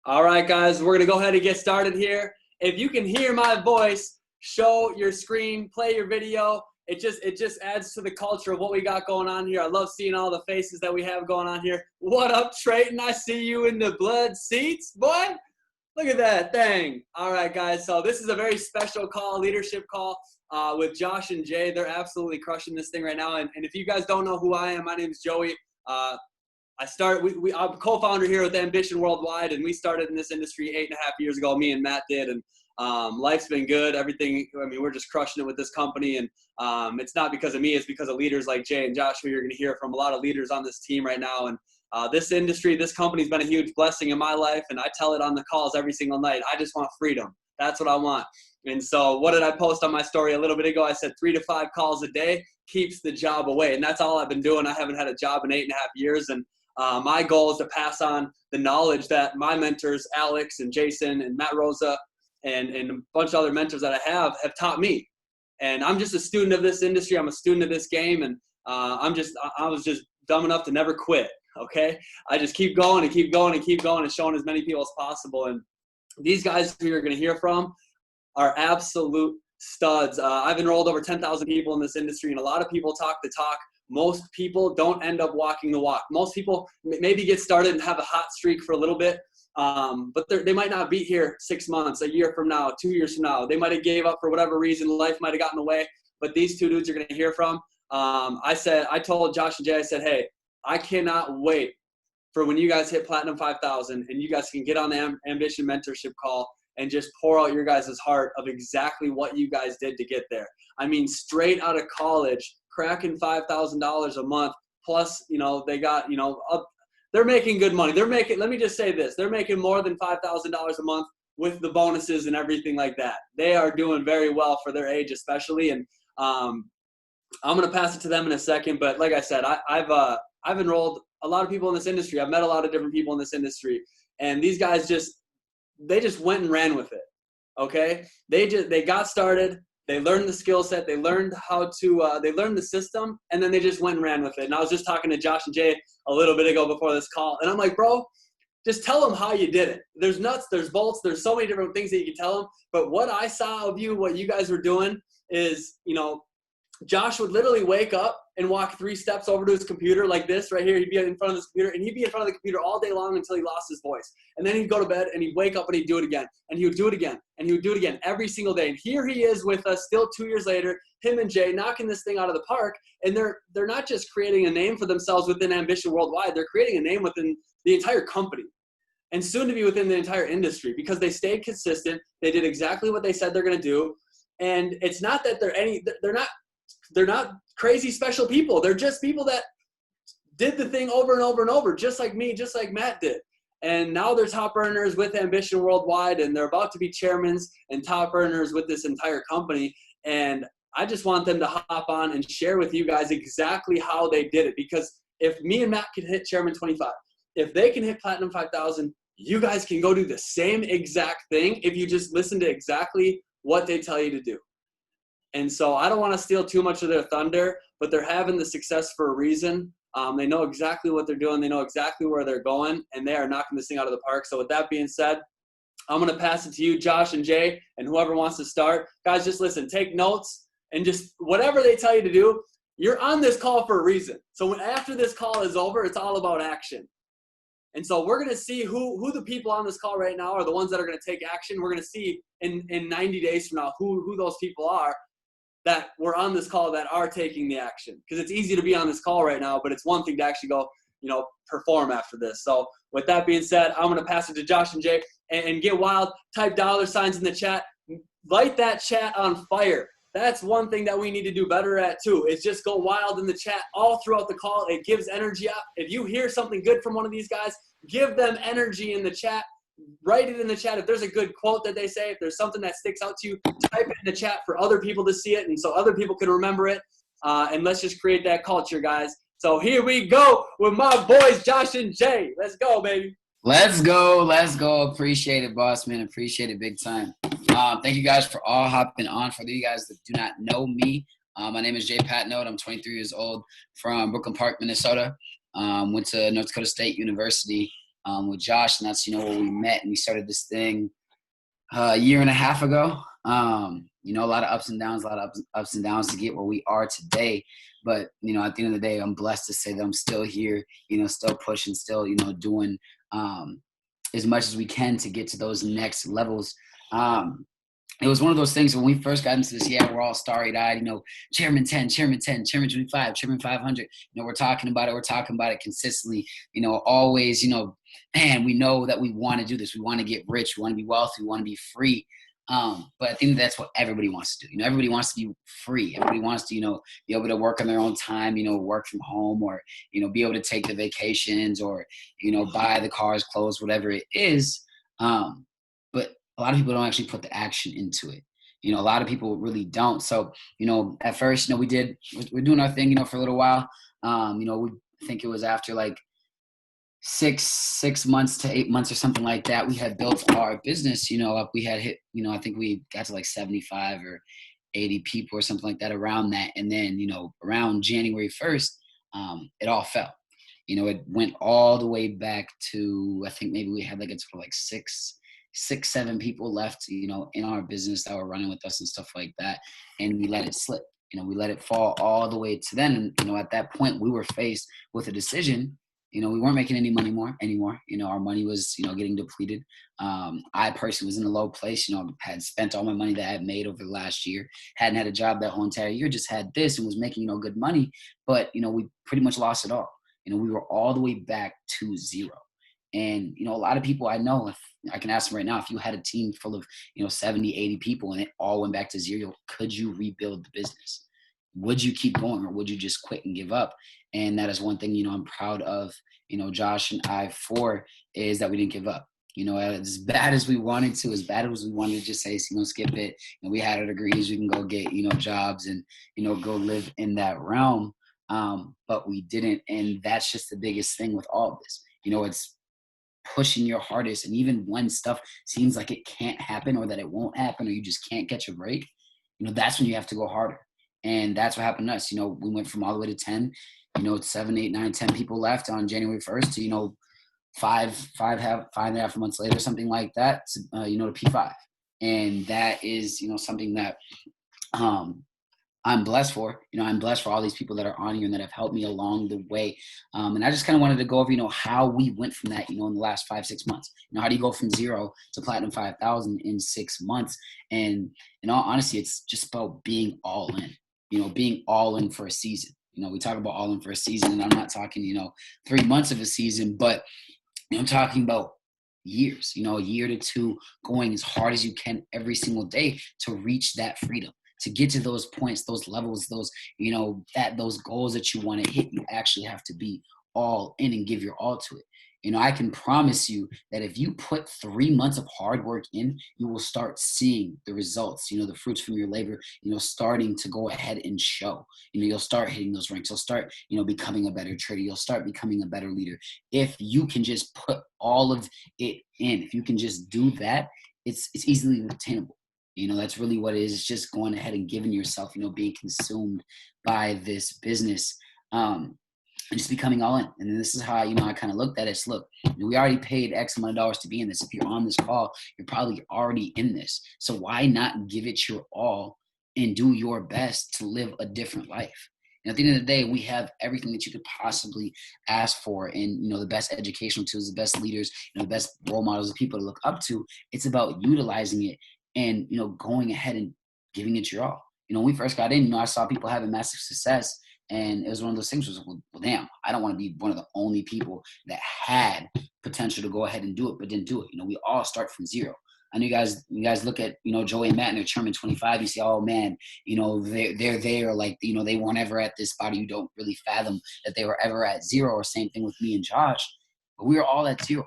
All right, guys, we're going to go ahead and get started here. If you can hear my voice, show your screen, play your video. It just adds to the culture of what we got going on here. I love seeing all the faces that we have going on here. What up, Trayton? I see you in the blood seats, boy. Look at that thing. All right, guys, so this is a very special call, leadership call with Josh and Jay. They're absolutely crushing this thing right now. And if you guys don't know who I am, my name is Joey. I'm a co-founder here with Ambition Worldwide, and we started in this industry 8.5 years ago. Me and Matt did, and life's been good. Everything. I mean, we're just crushing it with this company, and it's not because of me. It's because of leaders like Jay and Josh, who you're going to hear from. A lot of leaders on this team right now, and this industry, this company's been a huge blessing in my life, and I tell it on the calls every single night. I just want freedom. That's what I want. And so, what did I post on my story a little bit ago? I said 3 to 5 calls a day keeps the job away, and that's all I've been doing. I haven't had a job in 8.5 years, and my goal is to pass on the knowledge that my mentors, Alex and Jason and Matt Rosa and a bunch of other mentors that I have taught me. And I'm just a student of this industry. I'm a student of this game. And I was just dumb enough to never quit. Okay. I just keep going and keep going and keep going and showing as many people as possible. And these guys who you're going to hear from are absolute studs. I've enrolled over 10,000 people in this industry, and a lot of people talk the talk. Most people don't end up walking the walk. Most people maybe get started and have a hot streak for a little bit, but they might not be here 6 months, a year from now, 2 years from now. They might have gave up for whatever reason. Life might have gotten in the way. But these two dudes you're going to hear from, I told Josh and Jay, I said, hey, I cannot wait for when you guys hit Platinum 5,000 and you guys can get on the Ambition Mentorship call and just pour out your guys' heart of exactly what you guys did to get there. I mean, straight out of college, cracking $5,000 a month, plus, they got, they're making good money. Let me just say this, they're making more than $5,000 a month with the bonuses and everything like that. They are doing very well for their age, especially. And I'm going to pass it to them in a second. But like I said, I've enrolled a lot of people in this industry. I've met a lot of different people in this industry, and these guys they just went and ran with it. Okay. They got started. They learned the skill set. They learned they learned the system, and then they just went and ran with it. And I was just talking to Josh and Jay a little bit ago before this call, and I'm like, bro, just tell them how you did it. There's nuts, there's bolts, there's so many different things that you can tell them. But what I saw of you, what you guys were doing is, Josh would literally wake up and walk 3 steps over to his computer like this right here. He'd be in front of this computer, and he'd be in front of the computer all day long until he lost his voice. And then he'd go to bed, and he'd wake up, and he'd do it again. And he would do it again, and he would do it again every single day. And here he is with us still 2 years later, him and Jay knocking this thing out of the park. And they're not just creating a name for themselves within Ambition Worldwide. They're creating a name within the entire company and soon to be within the entire industry because they stayed consistent. They did exactly what they said they're going to do. And it's not that they're not crazy special people. They're just people that did the thing over and over and over, just like me, just like Matt did. And now they're top earners with Ambition Worldwide, and they're about to be chairmen and top earners with this entire company. And I just want them to hop on and share with you guys exactly how they did it. Because if me and Matt can hit Chairman 25, if they can hit Platinum 5,000, you guys can go do the same exact thing if you just listen to exactly what they tell you to do. And so I don't want to steal too much of their thunder, but they're having the success for a reason. They know exactly what they're doing. They know exactly where they're going, and they are knocking this thing out of the park. So with that being said, I'm going to pass it to you, Josh and Jay, and whoever wants to start. Guys, just listen, take notes, and just whatever they tell you to do, you're on this call for a reason. So after this call is over, it's all about action. And so we're going to see who the people on this call right now are the ones that are going to take action. We're going to see in 90 days from now who those people are that were on this call that are taking the action. Because it's easy to be on this call right now, but it's one thing to actually go, perform after this. So with that being said, I'm going to pass it to Josh and Jay and get wild. Type $signs in the chat. Light that chat on fire. That's one thing that we need to do better at too, is just go wild in the chat all throughout the call. It gives energy up. If you hear something good from one of these guys, give them energy in the chat. Write it in the chat. If there's a good quote that they say, if there's something that sticks out to you, type it in the chat for other people to see it and so other people can remember it. And let's just create that culture, guys. So here we go with my boys, Josh and Jay. Let's go, baby. Let's go. Let's go. Appreciate it, boss, man. Appreciate it big time. Thank you guys for all hopping on. For you guys that do not know me, my name is Jay Patnode. I'm 23 years old from Brooklyn Park, Minnesota. Went to North Dakota State University. with Josh, and that's, where we met and we started this thing a year and a half ago. A lot of ups and downs, a lot of ups and downs to get where we are today. But, at the end of the day, I'm blessed to say that I'm still here, still pushing, still, doing as much as we can to get to those next levels. It was one of those things when we first got into this, we're all starry-eyed, chairman 10, chairman 10, chairman 25, chairman 500. We're talking about it consistently, always, man, we know that we want to do this. We want to get rich. We want to be wealthy. We want to be free. But I think that's what everybody wants to do. Everybody wants to be free. Everybody wants to, be able to work on their own time, work from home, or, be able to take the vacations, or, buy the cars, clothes, whatever it is. But a lot of people don't actually put the action into it. A lot of people really don't. So, at first, we're doing our thing, for a little while. We think it was after like 6 months to 8 months or something like that, we had built our business, up. We had hit, I think we got to like 75 or 80 people or something like that around that. And then, around January 1st, it all fell. It went all the way back to, I think maybe we had like a total like six, 7 people left, in our business that were running with us and stuff like that. And we let it slip, we let it fall all the way to then. And, at that point we were faced with a decision. We weren't making any money anymore. Our money was, getting depleted. I personally was in a low place, had spent all my money that I had made over the last year, hadn't had a job that whole entire year, just had this and was making, good money. But, we pretty much lost it all. We were all the way back to zero. And, a lot of people I know, if I can ask them right now, if you had a team full of, 70, 80 people and it all went back to zero, could you rebuild the business? Would you keep going, or would you just quit and give up? And that is one thing, I'm proud of, Josh and I for, is that we didn't give up. As bad as we wanted to, just say, skip it. We had our degrees, we can go get, jobs and, go live in that realm. But we didn't. And that's just the biggest thing with all of this. It's pushing your hardest. And even when stuff seems like it can't happen, or that it won't happen, or you just can't catch a break, that's when you have to go harder. And that's what happened to us. We went from all the way to 10, 7, 8, 9, 10 people left on January 1st to, five and a half months later, something like that, to P5. And that is, something that, I'm blessed for. I'm blessed for all these people that are on here and that have helped me along the way. And I just kind of wanted to go over, how we went from that, in the last 5-6 months. How do you go from 0 to Platinum 5,000 in 6 months? And in all honesty, it's just about being all in, being all in for a season. We talk about all in for a season, and I'm not talking, 3 months of a season, but I'm talking about years, a year to 2, going as hard as you can every single day to reach that freedom. To get to those points, those levels, those, those goals that you want to hit, you actually have to be all in and give your all to it. I can promise you that if you put 3 months of hard work in, you will start seeing the results, the fruits from your labor, starting to go ahead and show. You'll start hitting those ranks. You'll start, becoming a better trader. You'll start becoming a better leader. If you can just put all of it in, if you can just do that, it's easily attainable. That's really what it is. It's just going ahead and giving yourself, being consumed by this business, and just becoming all in. And this is how, I kind of looked at it. It's, look, we already paid X amount of dollars to be in this. If you're on this call, you're probably already in this. So why not give it your all and do your best to live a different life? And at the end of the day, we have everything that you could possibly ask for, and, the best educational tools, the best leaders, the best role models of people to look up to. It's about utilizing it and, going ahead and giving it your all. When we first got in, I saw people having massive success, and it was one of those things was, well, damn, I don't want to be one of the only people that had potential to go ahead and do it, but didn't do it. We all start from zero. I know you guys look at, Joey and Matt and their Chairman 25, you say, oh man, they're there, like, they weren't ever at this spot. You don't really fathom that they were ever at zero. Or same thing with me and Josh, but we were all at zero.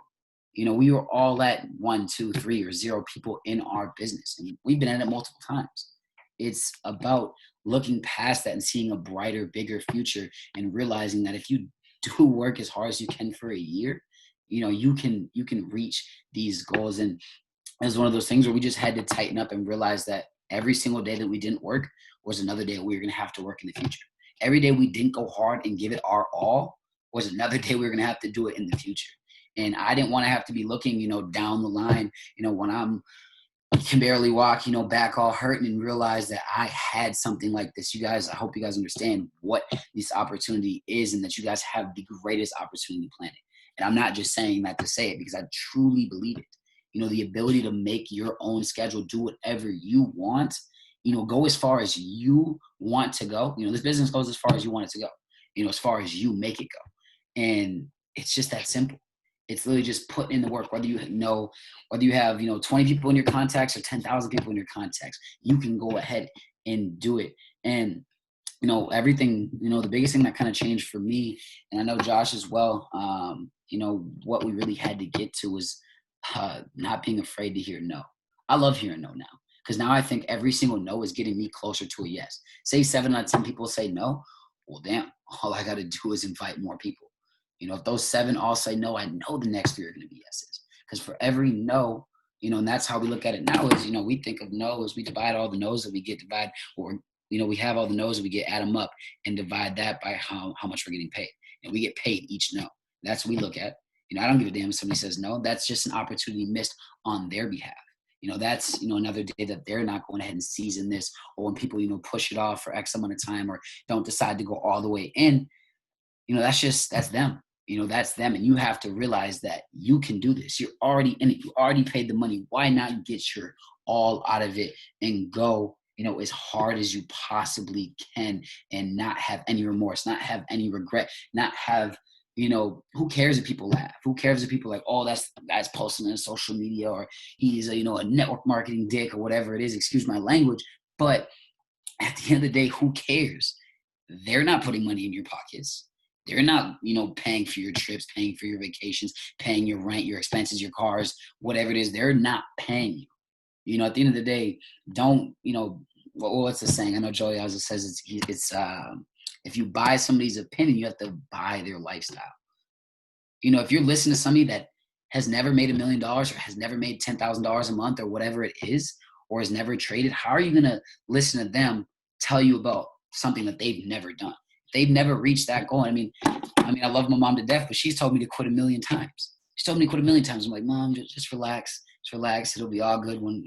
We were all at 1, 2, 3 or 0 people in our business, and we've been at it multiple times. It's about looking past that and seeing a brighter, bigger future, and realizing that if you do work as hard as you can for a year, you can reach these goals. And it was one of those things where we just had to tighten up and realize that every single day that we didn't work was another day we were going to have to work in the future. Every day we didn't go hard and give it our all was another day we were going to have to do it in the future. And I didn't want to have to be looking, down the line, when I'm can barely walk, back all hurt, and realize that I had something like this. You guys, I hope you guys understand what this opportunity is and that you guys have the greatest opportunity on the planet. And I'm not just saying that to say it, because I truly believe it. The ability to make your own schedule, do whatever you want, go as far as you want to go. This business goes as far as you want it to go, as far as you make it go. And it's just that simple. It's literally just putting in the work, whether you have, 20 people in your contacts or 10,000 people in your contacts, you can go ahead and do it. And, everything, the biggest thing that kind of changed for me, and I know Josh as well, what we really had to get to was not being afraid to hear no. I love hearing no now, because now I think every single no is getting me closer to a yes. Say 7 out of 10 people say no. Well, damn, all I got to do is invite more people. If those 7 all say no, I know the next 3 are going to be yeses. Because for every no, and that's how we look at it now is, we think of no's, we divide all the no's that we get, or, we have all the no's that we get, add them up and divide that by how much we're getting paid. And we get paid each no. That's what we look at. I don't give a damn if somebody says no. That's just an opportunity missed on their behalf. That's, another day that they're not going ahead and season this, or when people, push it off for X amount of time or don't decide to go all the way in, that's them. That's them. And you have to realize that you can do this. You're already in it. You already paid the money. Why not get your all out of it and go, as hard as you possibly can and not have any remorse, not have any regret, not have, who cares if people laugh? Who cares if people are like, oh, that's posting on social media, or he's a network marketing dick, or whatever it is, excuse my language. But at the end of the day, who cares? They're not putting money in your pockets. They're not, paying for your trips, paying for your vacations, paying your rent, your expenses, your cars, whatever it is. They're not paying you. At the end of the day, don't, what's the saying? I know Joey always says it's if you buy somebody's opinion, you have to buy their lifestyle. If you're listening to somebody that has never made $1 million or has never made $10,000 a month or whatever it is, or has never traded, how are you going to listen to them tell you about something that they've never done? They've never reached that goal. I mean, I love my mom to death, but she's told me to quit 1 million times. She's told me to quit 1 million times. I'm like, Mom, just relax. Just relax. It'll be all good when,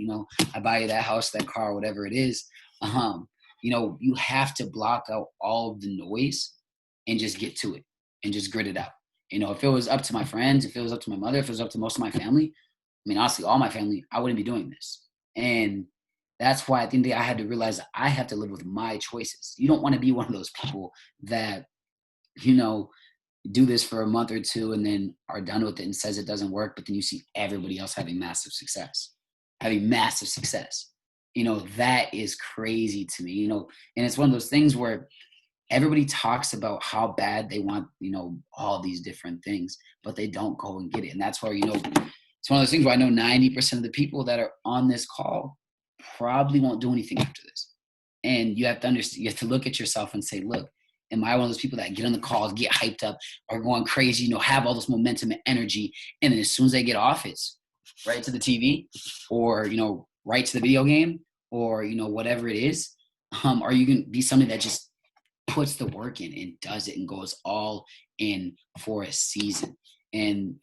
I buy you that house, that car, whatever it is. You have to block out all of the noise and just get to it and just grit it out. If it was up to my friends, if it was up to my mother, if it was up to most of my family, honestly, all my family, I wouldn't be doing this. And that's why at the end of the day, I had to realize that I have to live with my choices. You don't want to be one of those people that, do this for a month or two and then are done with it and says it doesn't work, but then you see everybody else having massive success. That is crazy to me, and it's one of those things where everybody talks about how bad they want, all these different things, but they don't go and get it. And that's where, it's one of those things where I know 90% of the people that are on this call probably won't do anything after this. And you have to understand, you have to look at yourself and say, look, am I one of those people that get on the calls, get hyped up, or going crazy, have all this momentum and energy, and then as soon as they get off, it's right to the TV or, right to the video game or, whatever it is? Are you going to be somebody that just puts the work in and does it and goes all in for a season? And,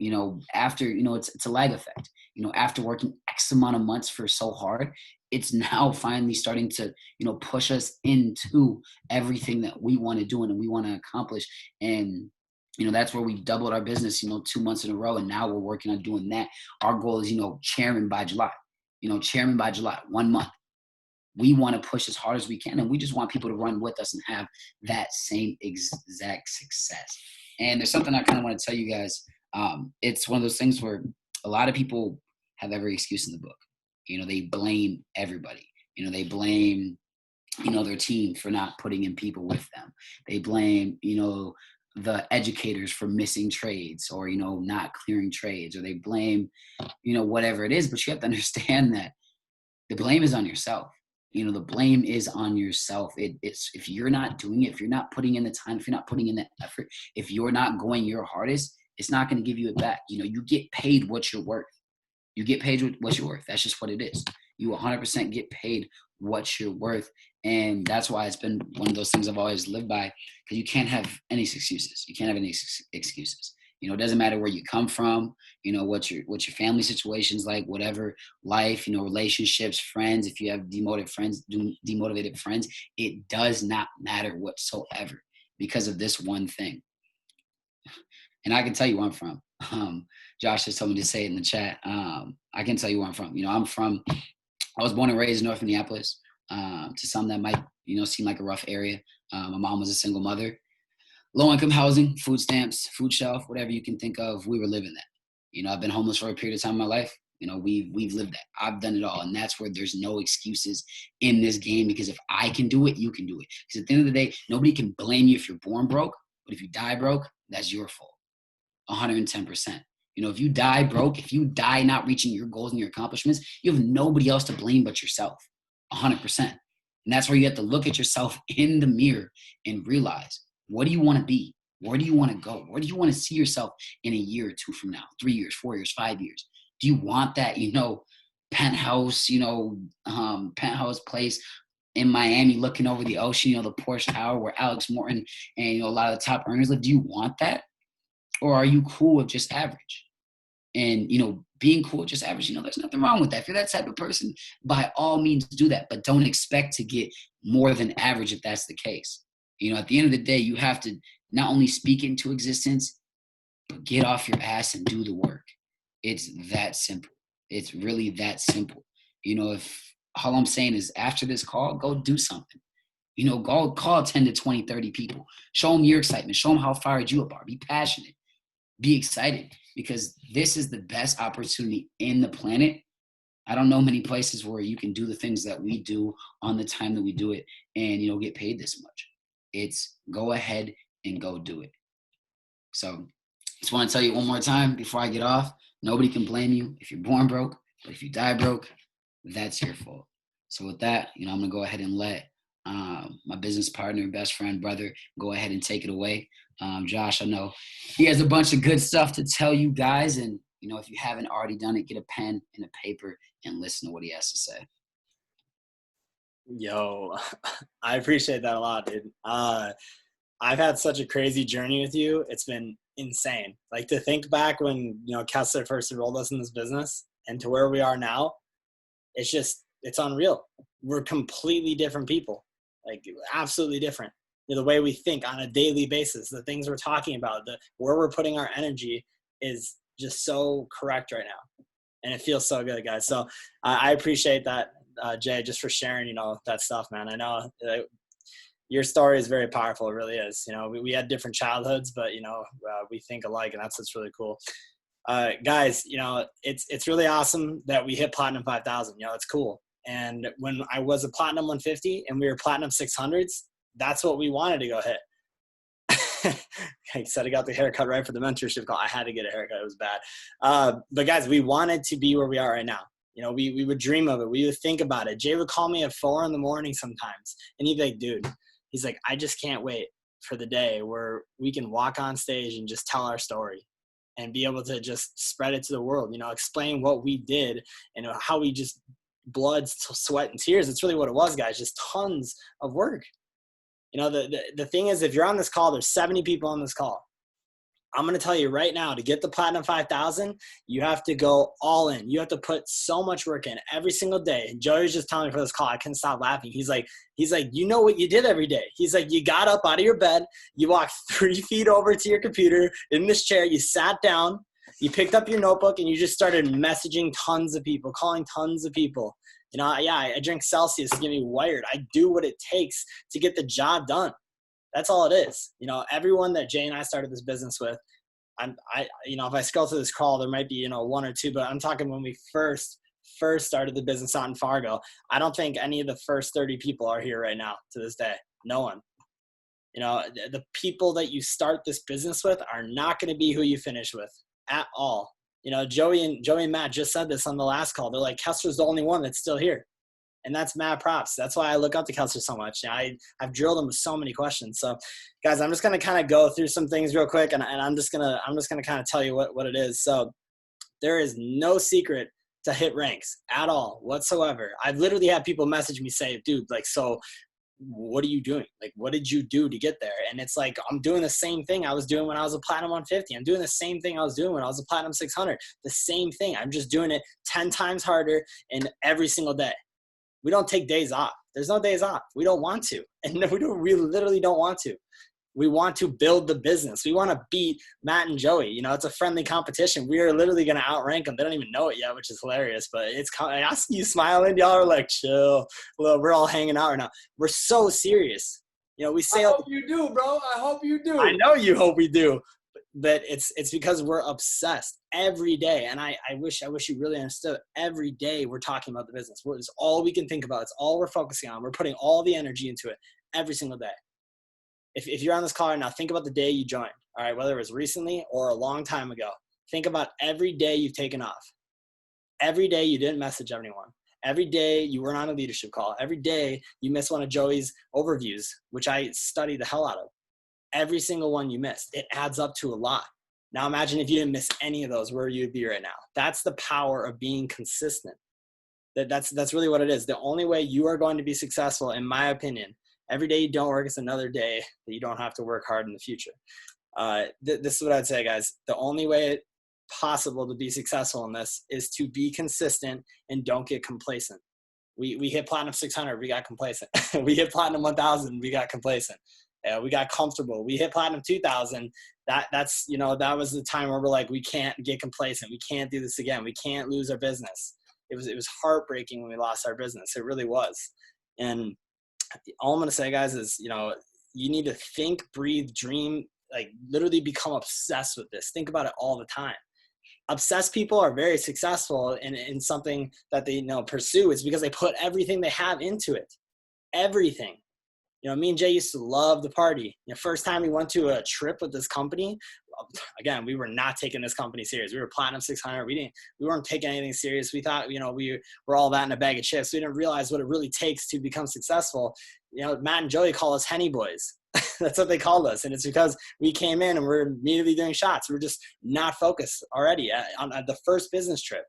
after, it's a lag effect, after working X amount of months for so hard, it's now finally starting to, push us into everything that we want to do and we want to accomplish. And, that's where we doubled our business, 2 months in a row. And now we're working on doing that. Our goal is, chairman by July, 1 month. We want to push as hard as we can. And we just want people to run with us and have that same exact success. And there's something I kind of want to tell you guys. It's one of those things where a lot of people have every excuse in the book. They blame everybody. They blame, their team for not putting in people with them. They blame, the educators for missing trades or, not clearing trades, or they blame, whatever it is. But you have to understand that the blame is on yourself. The blame is on yourself. It's if you're not doing it, if you're not putting in the time, if you're not putting in the effort, if you're not going your hardest, it's not going to give you it back. You get paid what you're worth. You get paid what you're worth. That's just what it is. You 100% get paid what you're worth. And that's why it's been one of those things I've always lived by, because you can't have any excuses. You can't have any excuses. You know, it doesn't matter where you come from, you know, what your family situation's like, whatever, life, you know, relationships, friends, if you have demotivated friends, it does not matter whatsoever because of this one thing. And I can tell you where I'm from. Josh just told me to say it in the chat. I can tell you where I'm from. You know, I was born and raised in North Minneapolis. To some that might, you know, seem like a rough area. My mom was a single mother. Low income housing, food stamps, food shelf, whatever you can think of, we were living that. You know, I've been homeless for a period of time in my life. You know, we've lived that. I've done it all. And that's where there's no excuses in this game, because if I can do it, you can do it. Because at the end of the day, nobody can blame you if you're born broke, but if you die broke, that's your fault. 110%. You know, if you die broke, if you die not reaching your goals and your accomplishments, you have nobody else to blame but yourself. 100%. And that's where you have to look at yourself in the mirror and realize, what do you want to be? Where do you want to go? Where do you want to see yourself in a year or two from now? 3 years, 4 years, 5 years? Do you want that, you know, penthouse, you know, penthouse place in Miami looking over the ocean, you know, the Porsche Tower where Alex Morton and, you know, a lot of the top earners live? Do you want that? Or are you cool with just average? And, you know, being cool with just average, you know, there's nothing wrong with that. If you're that type of person, by all means do that. But don't expect to get more than average if that's the case. You know, at the end of the day, you have to not only speak into existence, but get off your ass and do the work. It's that simple. It's really that simple. You know, if all I'm saying is after this call, go do something. You know, go call 10 to 20, 30 people. Show them your excitement. Show them how fired you up are. Be passionate. Be excited, because this is the best opportunity in the planet. I don't know many places where you can do the things that we do on the time that we do it and, you know, get paid this much. It's go ahead and go do it. So just want to tell you one more time before I get off, nobody can blame you if you're born broke, but if you die broke, that's your fault. So with that, you know, I'm going to go ahead and let my business partner, best friend, brother, go ahead and take it away. Josh, I know he has a bunch of good stuff to tell you guys. And, you know, if you haven't already done it, get a pen and a paper and listen to what he has to say. Yo, I appreciate that a lot, dude. I've had such a crazy journey with you. It's been insane. Like, to think back when, you know, Kessler first enrolled us in this business and to where we are now, it's unreal. We're completely different people, like absolutely different. You know, the way we think on a daily basis, the things we're talking about, where we're putting our energy is just so correct right now. And it feels so good, guys. So I appreciate that, Jay, just for sharing, you know, that stuff, man. I know your story is very powerful. It really is. You know, we had different childhoods, but, you know, we think alike, and that's what's really cool. Guys, you know, it's really awesome that we hit Platinum 5,000. You know, it's cool. And when I was a Platinum 150 and we were Platinum 600s, that's what we wanted to go hit. I said I got the haircut right for the mentorship call. I had to get a haircut. It was bad. But guys, we wanted to be where we are right now. You know, we would dream of it. We would think about it. Jay would call me at 4 a.m. sometimes. And he'd be like, dude, he's like, I just can't wait for the day where we can walk on stage and just tell our story and be able to just spread it to the world, you know, explain what we did and how we just blood, sweat, and tears. It's really what it was, guys. Just tons of work. You know, the thing is, if you're on this call, there's 70 people on this call. I'm going to tell you right now, to get the Platinum 5,000, you have to go all in. You have to put so much work in every single day. And Joey was just telling me for this call, I couldn't stop laughing. He's like, you know what you did every day. He's like, you got up out of your bed, you walked 3 feet over to your computer in this chair, you sat down, you picked up your notebook, and you just started messaging tons of people, calling tons of people. You know, yeah, I drink Celsius to get me wired. I do what it takes to get the job done. That's all it is. You know, everyone that Jay and I started this business with, you know, if I scroll through this call, there might be, you know, 1 or 2, but I'm talking when we first started the business out in Fargo. I don't think any of the first 30 people are here right now to this day. No one. You know, the people that you start this business with are not going to be who you finish with at all. You know, Joey and Matt just said this on the last call. They're like, Kessler's the only one that's still here. And that's mad props. That's why I look up to Kessler so much. I've drilled him with so many questions. So, guys, I'm just going to kind of go through some things real quick, and I'm just going to kind of tell you what it is. So, there is no secret to hit ranks at all whatsoever. I've literally had people message me say, dude, like, so what are you doing? Like, what did you do to get there? And it's like, I'm doing the same thing I was doing when I was a platinum 150. I'm doing the same thing I was doing when I was a platinum 600. The same thing. I'm just doing it 10 times harder and every single day. We don't take days off. There's no days off. We don't want to. And we literally don't want to. We want to build the business. We want to beat Matt and Joey. You know, it's a friendly competition. We are literally going to outrank them. They don't even know it yet, which is hilarious. But I see you smiling. Y'all are like, chill. Look, we're all hanging out right now. We're so serious. You know, we say. I hope you do, bro. I hope you do. I know you hope we do. But it's because we're obsessed every day. And I wish you really understood. Every day we're talking about the business. It's all we can think about. It's all we're focusing on. We're putting all the energy into it every single day. If you're on this call right now, think about the day you joined, all right, whether it was recently or a long time ago. Think about every day you've taken off. Every day you didn't message anyone. Every day you weren't on a leadership call. Every day you missed one of Joey's overviews, which I study the hell out of. Every single one you missed. It adds up to a lot. Now imagine if you didn't miss any of those, where you'd be right now. That's the power of being consistent. That's really what it is. The only way you are going to be successful, in my opinion, every day you don't work is another day that you don't have to work hard in the future. This is what I'd say, guys. The only way possible to be successful in this is to be consistent and don't get complacent. We hit platinum 600, we got complacent. We hit platinum 1000, we got complacent. We got comfortable. We hit platinum 2000. That's that was the time where we're like, we can't get complacent. We can't do this again. We can't lose our business. It was heartbreaking when we lost our business. It really was. And all I'm going to say, guys, is, you need to think, breathe, dream, like literally become obsessed with this. Think about it all the time. Obsessed people are very successful in something that they pursue. It's because they put everything they have into it. Everything. Me and Jay used to love the party. First time we went to a trip with this company, again, we were not taking this company serious. We were platinum 600. We weren't taking anything serious. We thought, we were all that in a bag of chips. We didn't realize what it really takes to become successful. Matt and Joey call us Henny Boys. That's what they called us. And it's because we came in and we're immediately doing shots. We're just not focused already on the first business trip.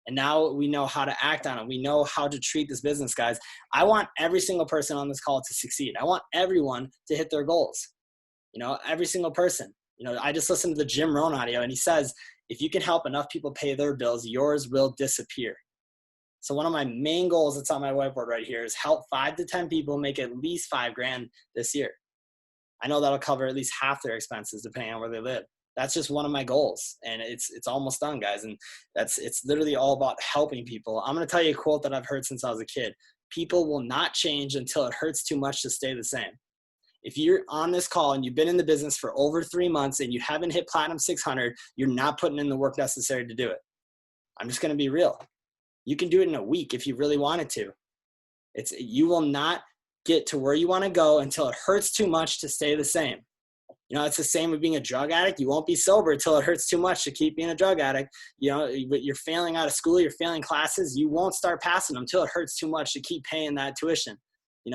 And now we know how to act on it. We know how to treat this business, guys. I want every single person on this call to succeed. I want everyone to hit their goals. Every single person. I just listened to the Jim Rohn audio, and he says, if you can help enough people pay their bills, yours will disappear. So one of my main goals that's on my whiteboard right here is help 5 to 10 people make at least $5,000 this year. I know that'll cover at least half their expenses depending on where they live. That's just one of my goals, and it's almost done, guys. And it's literally all about helping people. I'm going to tell you a quote that I've heard since I was a kid. People will not change until it hurts too much to stay the same. If you're on this call and you've been in the business for over 3 months and you haven't hit platinum 600, you're not putting in the work necessary to do it. I'm just going to be real. You can do it in a week if you really wanted to. You will not get to where you want to go until it hurts too much to stay the same. It's the same with being a drug addict. You won't be sober until it hurts too much to keep being a drug addict. But you're failing out of school, you're failing classes. You won't start passing them until it hurts too much to keep paying that tuition.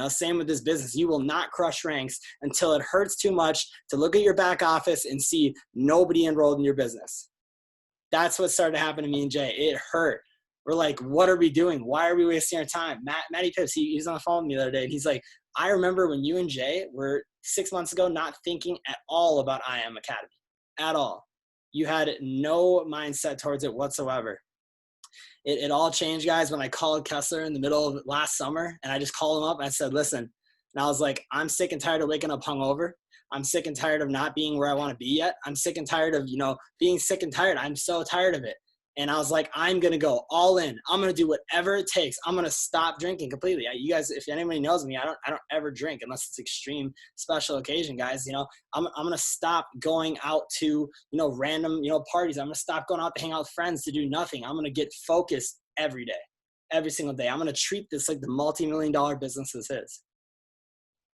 Same with this business. You will not crush ranks until it hurts too much to look at your back office and see nobody enrolled in your business. That's what started to happen to me and Jay. It hurt. We're like, what are we doing? Why are we wasting our time? Matty Pips, he was on the phone with me the other day, and he's like, I remember when you and Jay were 6 months ago not thinking at all about IM Academy. At all. You had no mindset towards it whatsoever. It all changed, guys, when I called Kessler in the middle of last summer, and I just called him up and I said, listen, and I was like, I'm sick and tired of waking up hungover. I'm sick and tired of not being where I want to be yet. I'm sick and tired of, being sick and tired. I'm so tired of it. And I was like, I'm going to go all in. I'm going to do whatever it takes. I'm going to stop drinking completely. You guys, if anybody knows me, I don't ever drink unless it's extreme special occasion, guys. I'm going to stop going out to, random, parties. I'm going to stop going out to hang out with friends to do nothing. I'm going to get focused every day, every single day. I'm going to treat this like the multi-million-dollar business this is.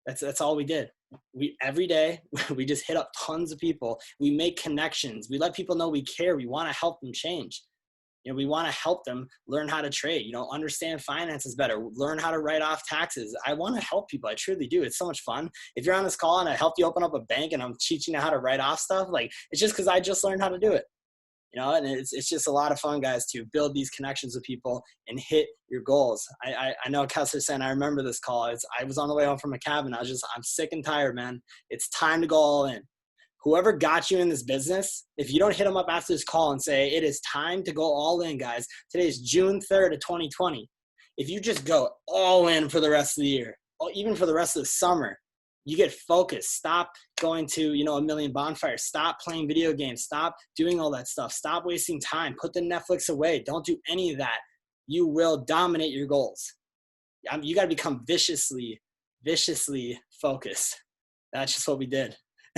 That's all we did. Every day, we just hit up tons of people. We make connections. We let people know we care. We want to help them change. We want to help them learn how to trade, understand finances better, learn how to write off taxes. I want to help people. I truly do. It's so much fun. If you're on this call and I helped you open up a bank and I'm teaching you how to write off stuff, like, it's just because I just learned how to do it. And it's just a lot of fun, guys, to build these connections with people and hit your goals. I know Kessler saying, I remember this call. I was on the way home from a cabin. I'm sick and tired, man. It's time to go all in. Whoever got you in this business, if you don't hit them up after this call and say, it is time to go all in, guys. Today is June 3rd of 2020. If you just go all in for the rest of the year, or even for the rest of the summer, you get focused. Stop going to, a million bonfires. Stop playing video games. Stop doing all that stuff. Stop wasting time. Put the Netflix away. Don't do any of that. You will dominate your goals. You got to become viciously focused. That's just what we did.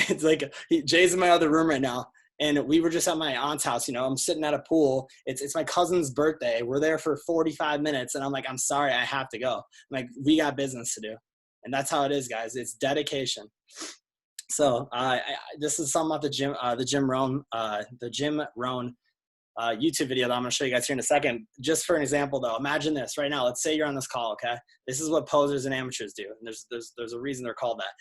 It's like Jay's in my other room right now. And we were just at my aunt's house. I'm sitting at a pool. It's my cousin's birthday. We're there for 45 minutes. And I'm like, I'm sorry, I have to go. I'm like, we got business to do. And that's how it is, guys. It's dedication. So this is something about the Jim Rohn YouTube video that I'm going to show you guys here in a second. Just for an example, though, imagine this right now. Let's say you're on this call, okay? This is what posers and amateurs do. And there's a reason they're called that.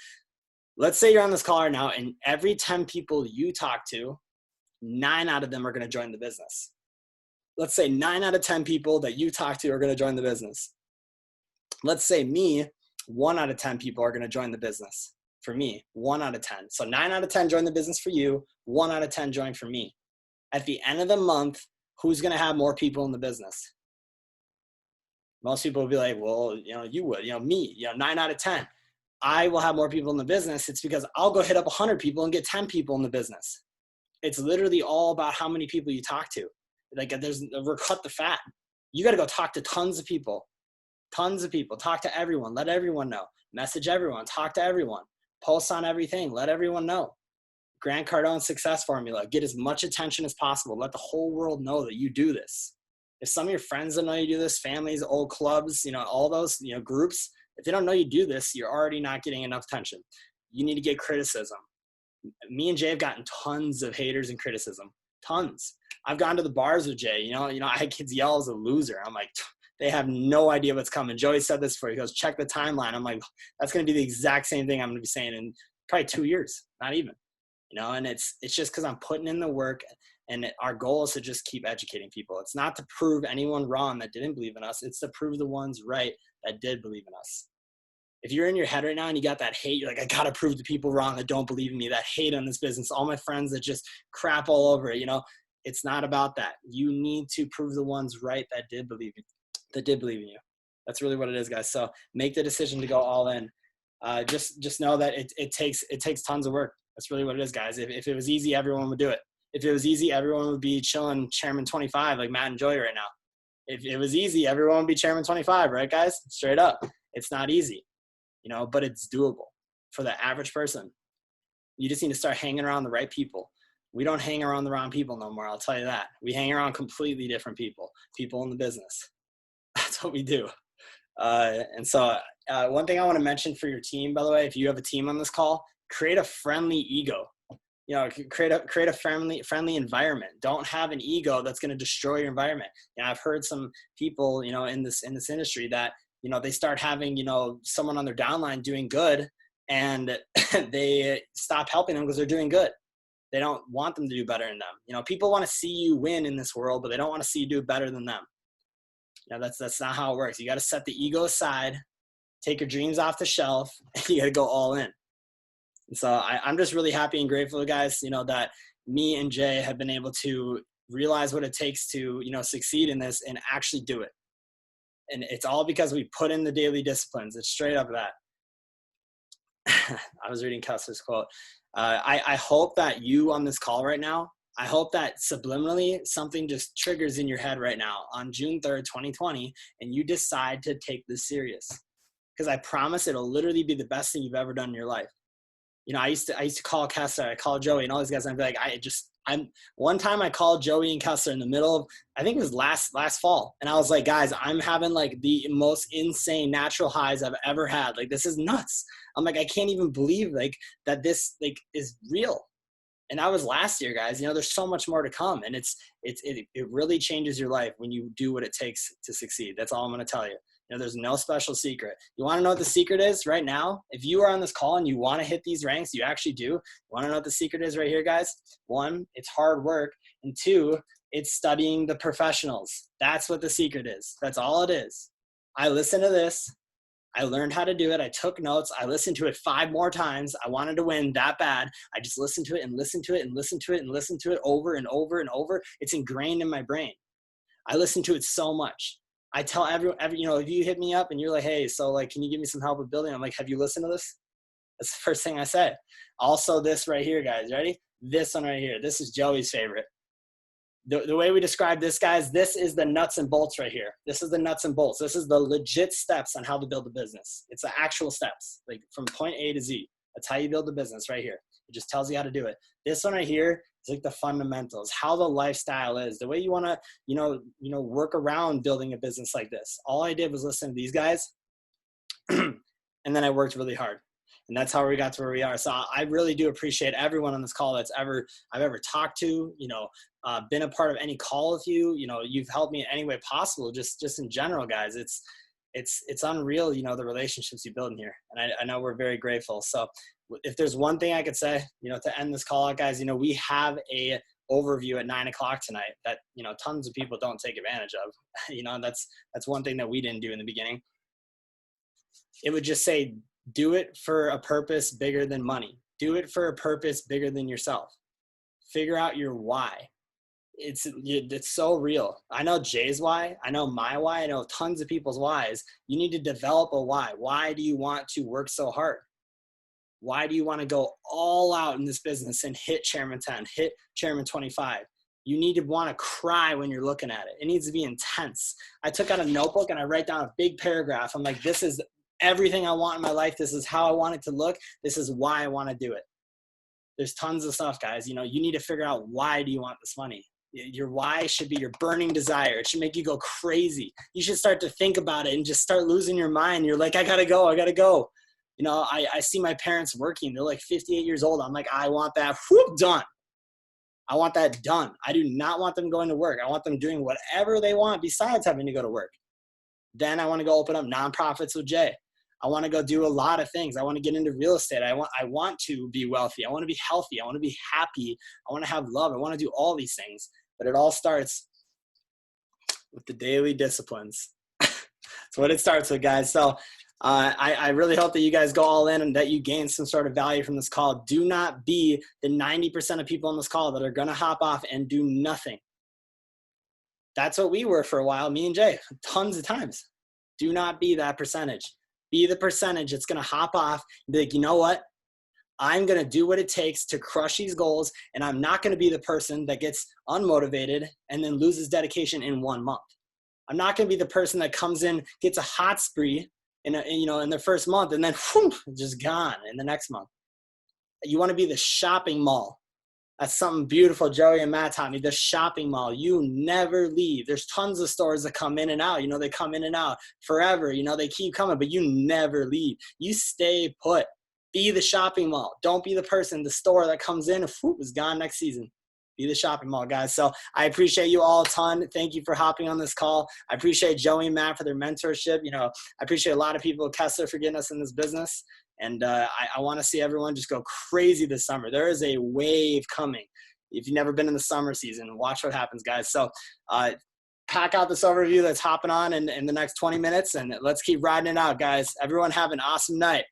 Let's say you're on this call right now, and every 10 people you talk to, 9 out of them are going to join the business. Let's say 9 out of 10 people that you talk to are going to join the business. Let's say me, 1 out of 10 people are going to join the business for me, 1 out of 10. So 9 out of 10 join the business for you, 1 out of 10 join for me. At the end of the month, who's going to have more people in the business? Most people will be like, well, you would, me, 9 out of 10. I will have more people in the business. It's because I'll go hit up 100 people and get 10 people in the business. It's literally all about how many people you talk to. Like we're cut the fat. You got to go talk to tons of people. Talk to everyone. Let everyone know. Message everyone. Talk to everyone. Post on everything. Let everyone know. Grant Cardone's success formula. Get as much attention as possible. Let the whole world know that you do this. If some of your friends don't know you do this, families, old clubs, all those, groups, if they don't know you do this, you're already not getting enough attention. You need to get criticism. Me and Jay have gotten tons of haters and criticism. Tons. I've gone to the bars with Jay. I had kids yell as a loser. I'm like, they have no idea what's coming. Joey said this before. He goes, check the timeline. I'm like, that's going to be the exact same thing I'm going to be saying in probably 2 years, not even. And it's just because I'm putting in the work, and our goal is to just keep educating people. It's not to prove anyone wrong that didn't believe in us. It's to prove the ones right that did believe in us. If you're in your head right now and you got that hate, you're like, I got to prove to people wrong that don't believe in me, that hate on this business, all my friends that just crap all over it, it's not about that. You need to prove the ones right that did believe in you. That's really what it is, guys. So make the decision to go all in. Just know that it takes tons of work. That's really what it is, guys. If it was easy, everyone would do it. If it was easy, everyone would be chilling Chairman 25 like Matt and Joey right now. If it was easy, everyone would be Chairman 25, right, guys? Straight up. It's not easy, but it's doable for the average person. You just need to start hanging around the right people. We don't hang around the wrong people no more, I'll tell you that. We hang around completely different people in the business. That's what we do. And so one thing I want to mention for your team, by the way, if you have a team on this call, create a friendly ego. Create a friendly environment. Don't have an ego that's going to destroy your environment. I've heard some people, in this industry that, they start having, someone on their downline doing good, and they stop helping them because they're doing good. They don't want them to do better than them. People want to see you win in this world, but they don't want to see you do better than them. That's not how it works. You got to set the ego aside, take your dreams off the shelf, and you got to go all in. And so I'm just really happy and grateful, guys, that me and Jay have been able to realize what it takes to, succeed in this and actually do it. And it's all because we put in the daily disciplines. It's straight up that. I was reading Kessler's quote. I hope that you on this call right now, I hope that subliminally something just triggers in your head right now on June 3rd, 2020, and you decide to take this serious. Because I promise it'll literally be the best thing you've ever done in your life. I used to call Kessler, I called Joey and all these guys, and I'd be like, one time I called Joey and Kessler in the middle of, I think it was last fall. And I was like, guys, I'm having like the most insane natural highs I've ever had. Like, this is nuts. I'm like, I can't even believe like that this like is real. And that was last year, guys. There's so much more to come. And it really changes your life when you do what it takes to succeed. That's all I'm going to tell you. There's no special secret. You want to know what the secret is right now? If you are on this call and you want to hit these ranks, you actually do. You want to know what the secret is right here, guys? 1, it's hard work. And 2, it's studying the professionals. That's what the secret is. That's all it is. I listened to this. I learned how to do it. I took notes. I listened to it 5 more times. I wanted to win that bad. I just listened to it and listened to it and listened to it and listened to it over and over and over. It's ingrained in my brain. I listen to it so much. I tell everyone, if you hit me up and you're like, hey, so like, can you give me some help with building? I'm like, have you listened to this? That's the first thing I said. Also this right here, guys, ready? This one right here. This is Joey's favorite. The way we describe this, guys, this is the nuts and bolts right here. This is the nuts and bolts. This is the legit steps on how to build a business. It's the actual steps, like from point A to Z. That's how you build a business right here. It just tells you how to do it. This one right here is like the fundamentals, how the lifestyle is, the way you want to, work around building a business like this. All I did was listen to these guys, and then I worked really hard. And that's how we got to where we are. So I really do appreciate everyone on this call I've ever talked to, been a part of any call with you. You've helped me in any way possible, just in general, guys. It's unreal, the relationships you build in here. And I know we're very grateful. So if there's one thing I could say, to end this call out, guys, we have a overview at 9:00 tonight that, tons of people don't take advantage of. That's one thing that we didn't do in the beginning. It would just say, do it for a purpose bigger than money. Do it for a purpose bigger than yourself. Figure out your why. It's so real. I know Jay's why. I know my why. I know tons of people's whys. You need to develop a why. Why do you want to work so hard? Why do you want to go all out in this business and hit Chairman 10, hit Chairman 25? You need to want to cry when you're looking at it. It needs to be intense. I took out a notebook and I write down a big paragraph. I'm like, this is everything I want in my life. This is how I want it to look. This is why I want to do it. There's tons of stuff, guys. You need to figure out, why do you want this money? Your why should be your burning desire. It should make you go crazy. You should start to think about it and just start losing your mind. You're like, I gotta go. I see my parents working. They're like 58 years old. I'm like, I want that done. I want that done. I do not want them going to work. I want them doing whatever they want besides having to go to work. Then I want to go open up nonprofits with Jay. I want to go do a lot of things. I want to get into real estate. I want to be wealthy. I want to be healthy. I want to be happy. I want to have love. I want to do all these things. But it all starts with the daily disciplines. That's what it starts with, guys. So I really hope that you guys go all in and that you gain some sort of value from this call. Do not be the 90% of people on this call that are going to hop off and do nothing. That's what we were for a while, me and Jay, tons of times. Do not be that percentage. Be the percentage that's going to hop off and be like, you know what? I'm going to do what it takes to crush these goals, and I'm not going to be the person that gets unmotivated and then loses dedication in 1 month. I'm not going to be the person that comes in, gets a hot spree in the first month, and then just gone in the next month. You want to be the shopping mall. That's something beautiful Joey and Matt taught me. The shopping mall. You never leave. There's tons of stores that come in and out. They come in and out forever. They keep coming, but you never leave. You stay put. Be the shopping mall. Don't be the person, the store that comes in and is gone next season. Be the shopping mall, guys. So I appreciate you all a ton. Thank you for hopping on this call. I appreciate Joey and Matt for their mentorship. I appreciate a lot of people at Kessler for getting us in this business. And I want to see everyone just go crazy this summer. There is a wave coming. If you've never been in the summer season, watch what happens, guys. So pack out this overview that's hopping on in the next 20 minutes, and let's keep riding it out, guys. Everyone have an awesome night.